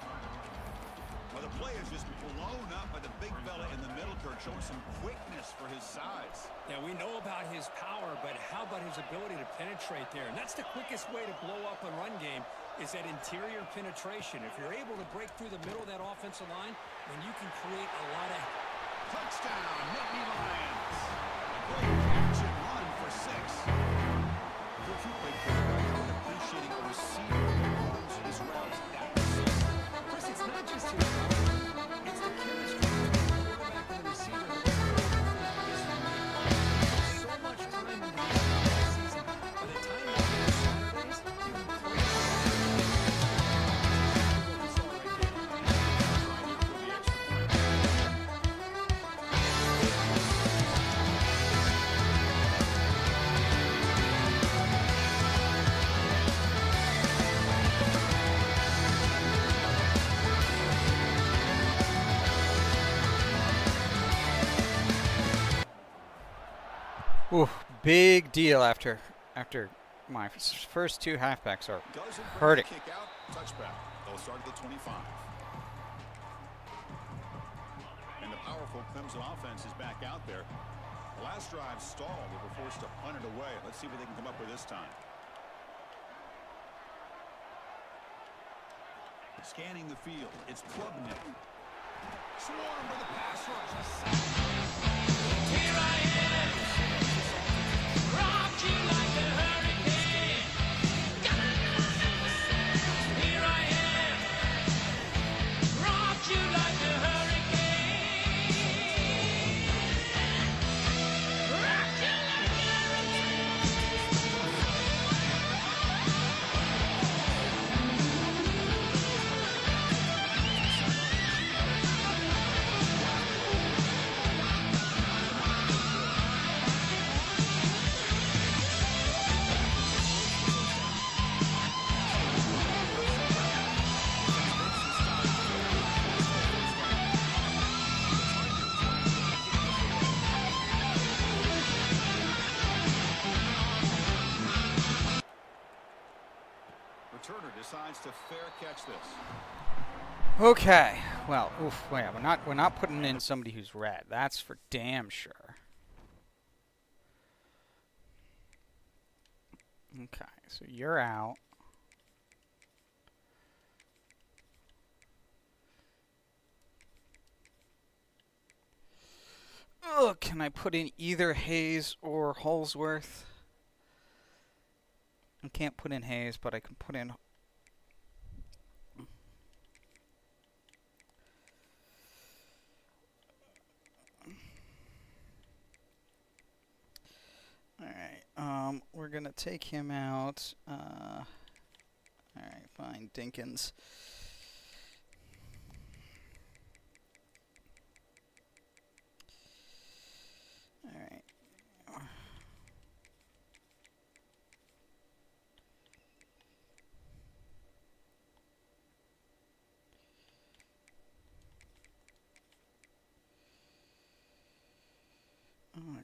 Well, the play is just blown up by the big fella in the middle, Kurt, showing some quickness for his size. Yeah, we know about his power, but how about his ability to penetrate there? And that's the quickest way to blow up a run game, is that interior penetration. If you're able to break through the middle of that offensive line, then you can create a lot of... Touchdown, Nittany Lions. Great catch and run for 6. Coach, you played quarterback. I'm appreciating a receiver who runs his routes that Chris, it's not just his power, it's the chemistry between the quarterback and the receiver. So much time in the season. By the time you get to Saturdays, you can play what we saw right there. trying to go the extra point. Ooh, big deal after my first two halfbacks are hurting. Kick out, touchback. They'll start at the 25. And the powerful Clemson offense is back out there. Last drive stalled. They were forced to punt it away. Let's see what they can come up with this time. Scanning the field. It's Klubnik. Swarm with the pass rush. Here I am, rocked you like a hurricane. Here I am, rocked you like a hurricane. Rocked you like a Returner decides to fair catch this. Okay. Well, oof, wait, we're not putting in somebody who's red. That's for damn sure. Okay, so you're out. Ugh, can I put in either Hayes or Holsworth? I can't put in Hayes, but I can put in... Alright, we're gonna take him out. Alright, fine, Dinkins. Alright.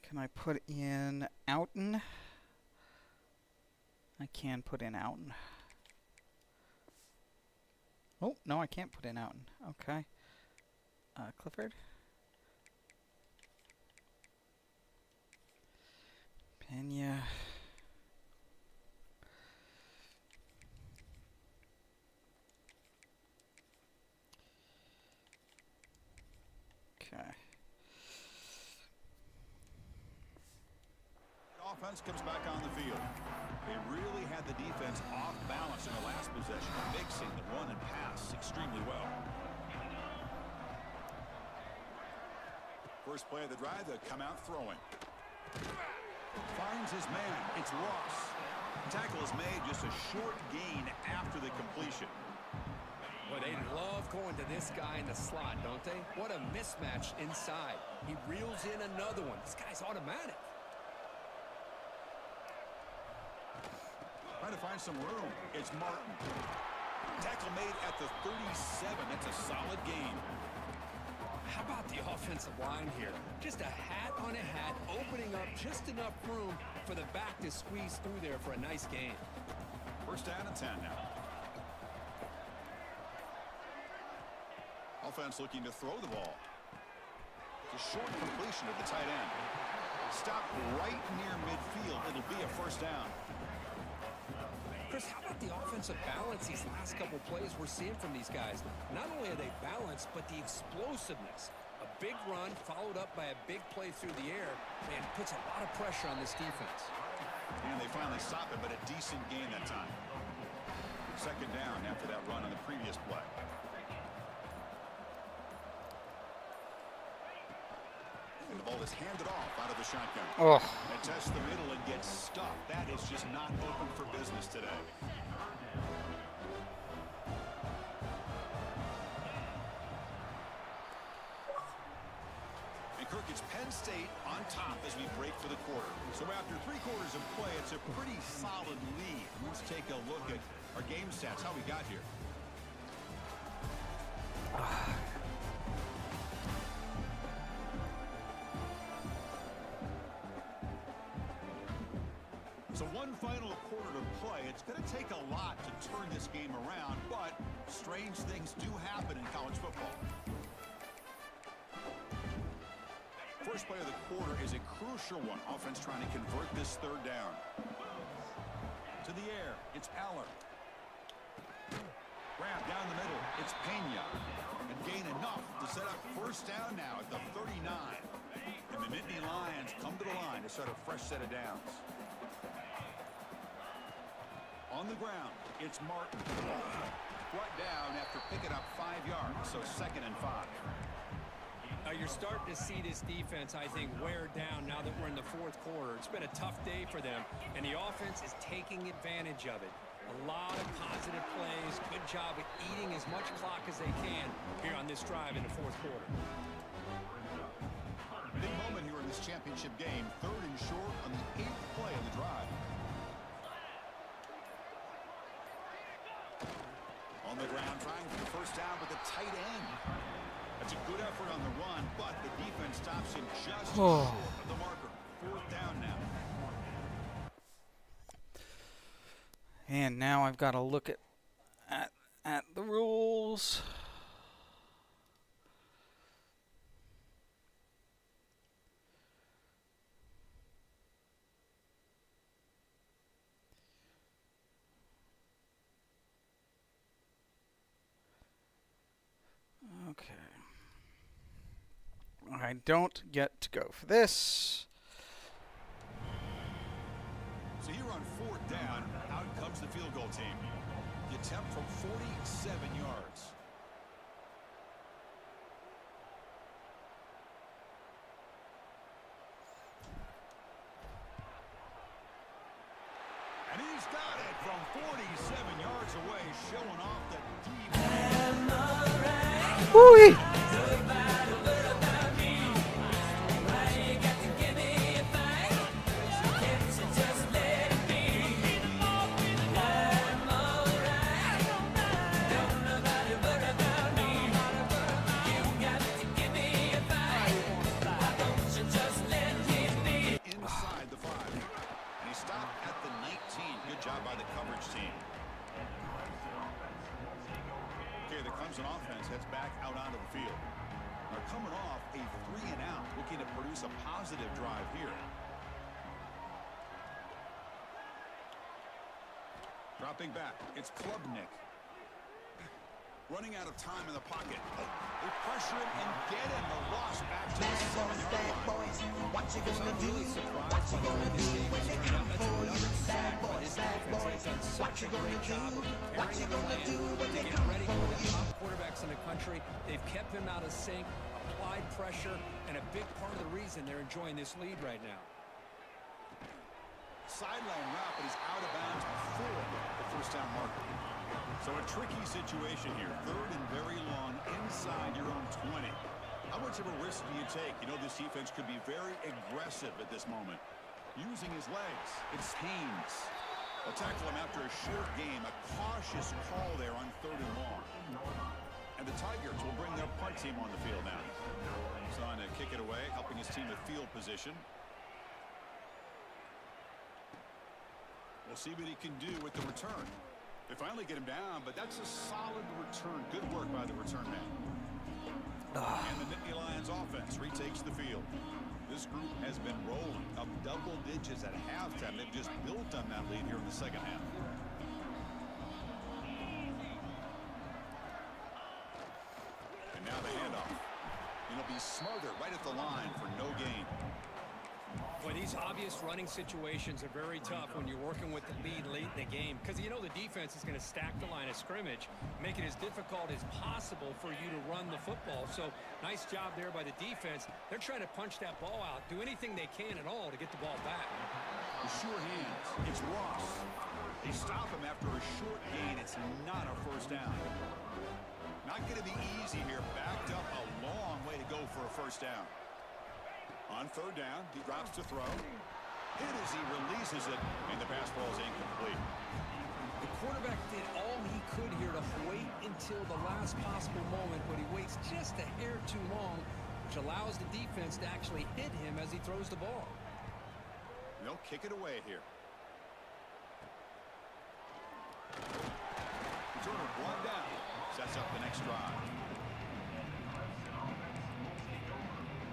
Can I put in Outen? I can put in Outen. Oh, no, I can't put in Outen. Okay. Clifford? Pena. Okay. Offense comes back on the field. They really had the defense off balance in the last possession, mixing the run and pass extremely well. First play of the drive, they come out throwing. Finds his man. It's Ross. Tackle is made, just a short gain after the completion. Well, they love going to this guy in the slot, don't they? What a mismatch inside. He reels in another one. This guy's automatic. Trying to find some room. It's Martin. Tackle made at the 37. That's a solid gain. How about the offensive line here? Just a hat on a hat, opening up just enough room for the back to squeeze through there for a nice gain. First down and 10 now. Offense looking to throw the ball. It's a short completion to the tight end. Stop right near midfield. It'll be a first down. Chris, how about the offensive balance these last couple plays we're seeing from these guys? Not only are they balanced, but the explosiveness. A big run followed up by a big play through the air, and puts a lot of pressure on this defense. And they finally stop it, but a decent gain that time. Second down after that run on the previous play. And the ball is handed off out of the shotgun. Oh. They test the middle and get stuck. That is just not open for business today. And Kirk, it's Penn State on top as we break for the quarter. So after 3 quarters of play, it's a pretty solid lead. Let's take a look at our game stats, how we got here. So one final quarter to play. It's going to take a lot to turn this game around, but strange things do happen in college football. First play of the quarter is a crucial one. Offense trying to convert this third down. To the air, it's Aller. Grab down the middle, it's Pena. And gain enough to set up first down now at the 39. And the Nittany Lions come to the line to start a fresh set of downs. On the ground, it's Martin. Brought down after picking up 5 yards, so 2nd and 5. You're starting to see this defense, I think, wear down now that we're in the fourth quarter. It's been a tough day for them, and the offense is taking advantage of it. A lot of positive plays. Good job at eating as much clock as they can here on this drive in the fourth quarter. Big moment here in this championship game. 3rd and short on the 8th play of the drive. On the ground, trying for the first down with a tight end. That's a good effort on the run, but the defense stops him just short of the marker. 4th down now. And now I've got to look at the rules. Okay. I don't get to go for this. So here on 4th down, out comes the field goal team. The attempt from 47 yards. And he's got it from 47 yards away, showing off the deep. Woo-wee! The Clemson offense heads back out onto the field. They're coming off a 3-and-out, looking to produce a positive drive here. Dropping back, it's Klubnik. Running out of time in the pocket. They pressure him and get him. The loss back to the 7-yard line. What you gonna do? What you gonna do when they come for you? Bad boys, what you gonna do? What you gonna do when they come for you? Top quarterbacks in the country, they've kept him out of sync, applied pressure, and a big part of the reason they're enjoying this lead right now. Sideline route, but he's out of bounds before the first down marker. So a tricky situation here. 3rd and very long inside your own 20. How much of a risk do you take? You know this defense could be very aggressive at this moment. Using his legs. It's Haynes. They'll tackle him after a short game. A cautious call there on 3rd and long. And the Tigers will bring their punt team on the field now. He's on to kick it away, helping his team with field position. We'll see what he can do with the return. They finally get him down, but that's a solid return. Good work by the return man. And the Nittany Lions offense retakes the field. This group has been rolling up double digits at halftime. They've just built on that lead here in the second half. And now the handoff. It'll be smothered right at the line for no gain. Boy, these obvious running situations are very tough when you're working with the lead late in the game because you know the defense is going to stack the line of scrimmage, make it as difficult as possible for you to run the football. So nice job there by the defense. They're trying to punch that ball out, do anything they can at all to get the ball back. The sure hands. It's Ross. They stop him after a short gain. It's not a first down. Not going to be easy here. Backed up a long way to go for a first down. On 3rd down, he drops to throw. Hit as he releases it, and the pass ball is incomplete. The quarterback did all he could here to wait until the last possible moment, but he waits just a hair too long, which allows the defense to actually hit him as he throws the ball. They'll kick it away here. next drive.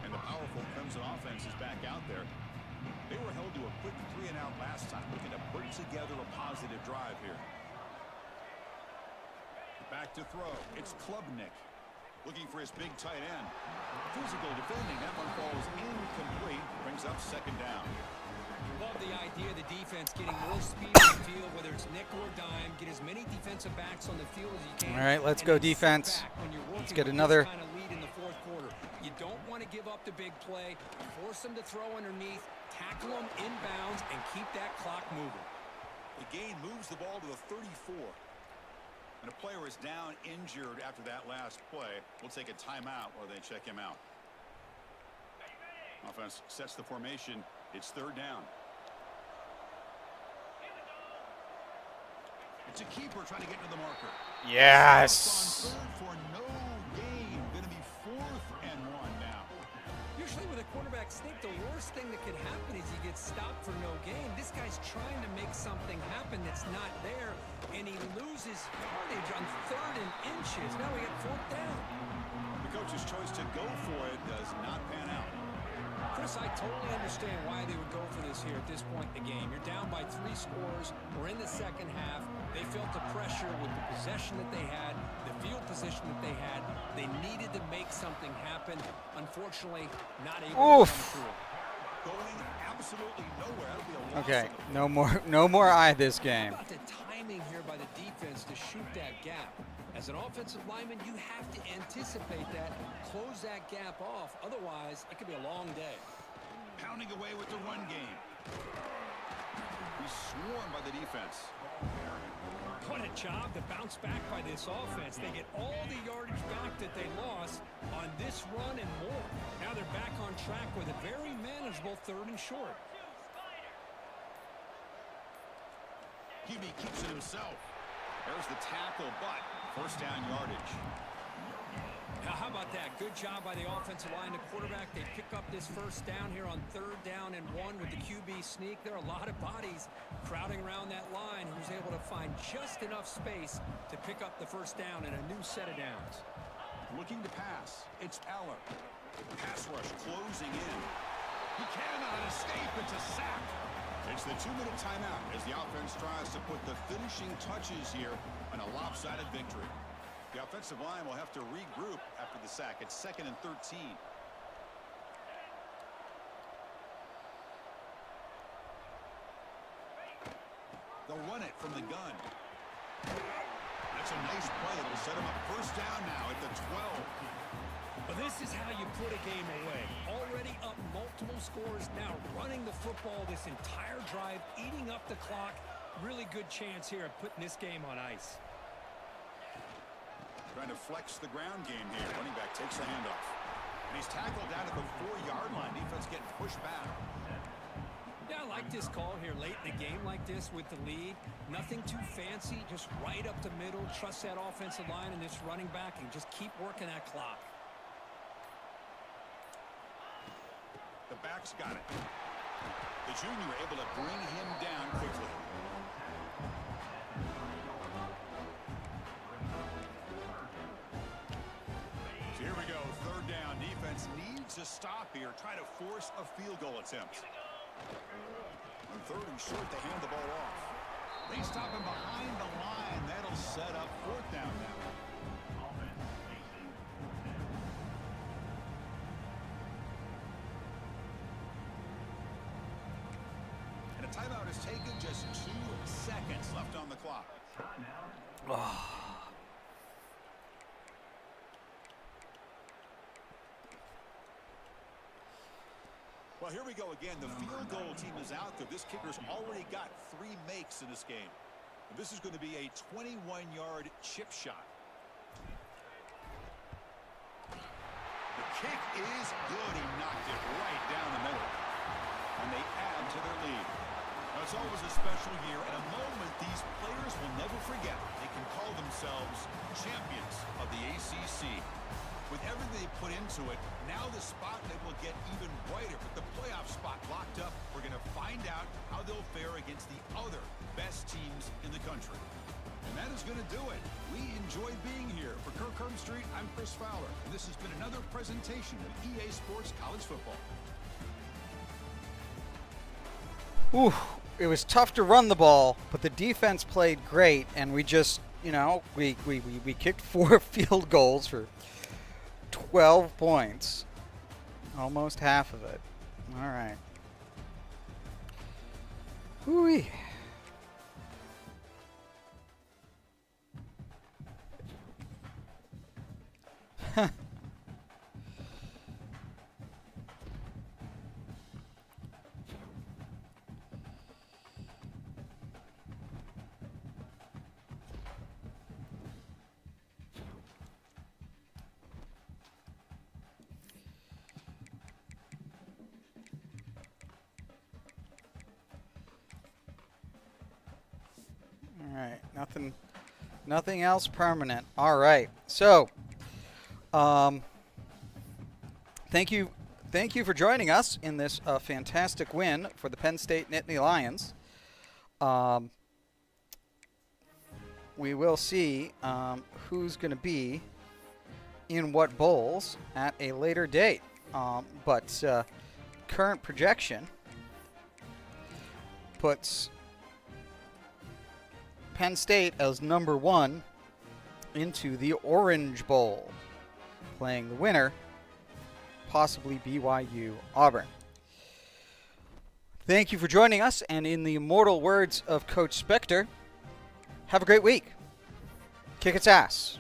And the powerful Clemson offense is back out there. They were held to a quick 3-and-out last time, looking to put together a positive drive here. Back to throw. It's Klubnik looking for his big tight end. Physical defending. That one falls incomplete. Brings up second down. Love the idea of the defense getting more speed on the field, whether it's nickel or dime. Get as many defensive backs on the field as you can. All right, let's go defense. Let's get another. Kind of lead in the fourth quarter. You don't want to give up the big play. Force them to throw underneath. Tackle them inbounds and keep that clock moving. The gain moves the ball to the 34. And a player is down injured after that last play. We'll take a timeout or they check him out. Offense sets the formation. It's third down. It's a keeper trying to get to the marker. Yes. On third for no gain. Going to be 4th and 1 now. Usually with a quarterback sneak, the worst thing that could happen is you get stopped for no gain. This guy's trying to make something happen that's not there, and he loses yardage on 3rd and inches. Now we got 4th down. The coach's choice to go for it does not pan out. Chris, I totally understand why they would go for this here at this point in the game. You're down by 3 scores. We're in the second half. They felt the pressure with the possession that they had, the field position that they had. They needed to make something happen. Unfortunately, not able to come through it. Going absolutely nowhere. That'll be a loss. Okay, no more eye this game. How about the timing here by the defense to shoot that gap? As an offensive lineman, you have to anticipate that, close that gap off. Otherwise, it could be a long day. Pounding away with the run game. He's swarmed by the defense. What a job to bounce back by this offense. They get all the yardage back that they lost on this run and more. Now they're back on track with a very manageable 3rd and short. Hebe keeps it himself. There's the tackle, but first down yardage. Now, how about that? Good job by the offensive line. The quarterback, they pick up this first down here on 3rd down and 1 with the QB sneak. There are a lot of bodies crowding around that line who's able to find just enough space to pick up the first down and a new set of downs. Looking to pass. It's Eller. Pass rush closing in. He cannot escape. It's a sack. It's the 2-minute timeout as the offense tries to put the finishing touches here on a lopsided victory. The offensive line will have to regroup after the sack. It's 2nd and 13. They'll run it from the gun. That's a nice play. It'll set them up first down now at the 12. But this is how you put a game away. Already up multiple scores, now running the football this entire drive, eating up the clock. Really good chance here of putting this game on ice. Trying to flex the ground game here. Running back takes the handoff. And he's tackled down at the 4-yard line. Defense getting pushed back. Yeah, I like this call here late in the game like this with the lead. Nothing too fancy, just right up the middle. Trust that offensive line and this running back and just keep working that clock. The back's got it. The junior able to bring him down quickly. So here we go, 3rd down. Defense needs a stop here. Try to force a field goal attempt. On 3rd and short, they hand the ball off. They stop him behind the line. That'll set up 4th down now. Timeout is taken, just 2 seconds left on the clock. Well, here we go again. The field goal team is out there. This kicker's already got 3 makes in this game. And this is going to be a 21-yard chip shot. The kick is good. He knocked it right down the middle. And they add to their lead. Now, it's always a special year and a moment these players will never forget. They can call themselves champions of the ACC. With everything they put into it, now the spotlight will get even brighter. With the playoff spot locked up, we're going to find out how they'll fare against the other best teams in the country. And that is going to do it. We enjoyed being here. For Kirk Street, I'm Chris Fowler, and this has been another presentation of EA Sports College Football. Ooh, it was tough to run the ball, but the defense played great, and we just, we kicked 4 field goals for 12 points. Almost half of it. All right. Whoo-wee. All right, nothing else permanent. All right, so thank you for joining us in this fantastic win for the Penn State Nittany Lions. We will see who's going to be in what bowls at a later date, but current projection puts Penn State as number 1 into the Orange Bowl, playing the winner, possibly BYU Auburn. Thank you for joining us, and in the immortal words of Coach Spector, have a great week. Kick its ass.